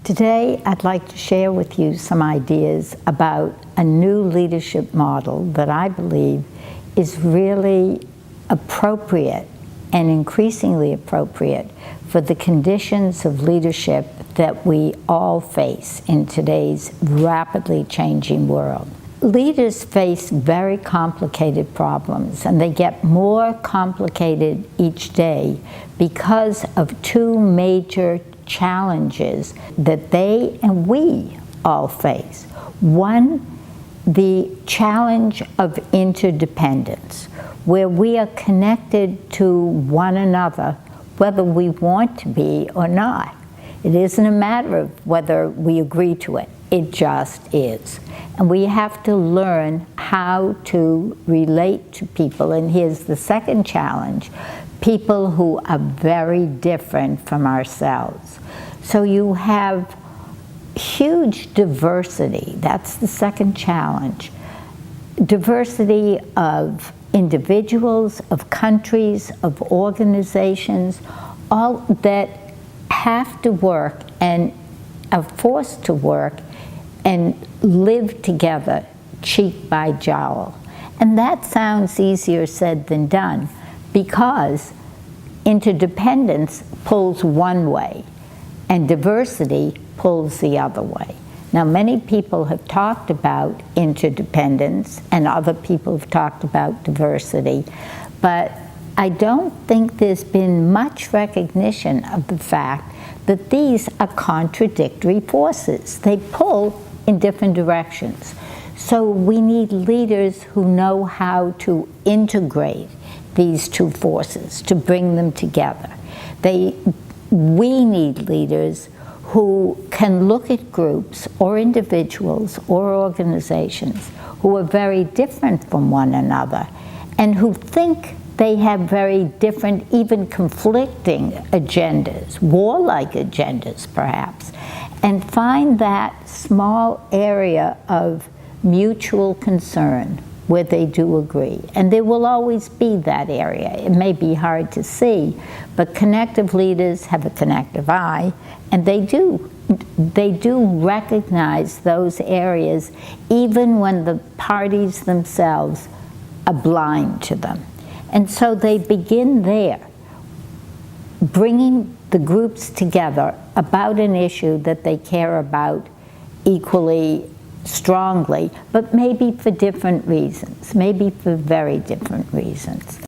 Today, I'd like to share with you some ideas about a new leadership model that I believe is really appropriate and increasingly appropriate for the conditions of leadership that we all face in today's rapidly changing world. Leaders face very complicated problems, and they get more complicated each day because of two major challenges that they and we all face. One, the challenge of interdependence, where we are connected to one another whether we want to be or not. It isn't a matter of whether we agree to it, it just is. And we have to learn how to relate to people. And here's the second challenge: people who are very different from ourselves. So you have huge diversity. That's the second challenge. Diversity of individuals, of countries, of organizations, all that have to work and are forced to work and live together, cheek by jowl. And that sounds easier said than done, because interdependence pulls one way and diversity pulls the other way. Now, many people have talked about interdependence and other people have talked about diversity, but I don't think there's been much recognition of the fact that these are contradictory forces. They pull in different directions. So we need leaders who know how to integrate these two forces, to bring them together. We need leaders who can look at groups or individuals or organizations who are very different from one another and who think they have very different, even conflicting agendas, warlike agendas perhaps, and find that small area of mutual concern where they do agree. And there will always be that area. It may be hard to see, but connective leaders have a connective eye, and they do recognize those areas even when the parties themselves are blind to them. And so they begin there, bringing the groups together about an issue that they care about equally strongly, but maybe for different reasons, maybe for very different reasons.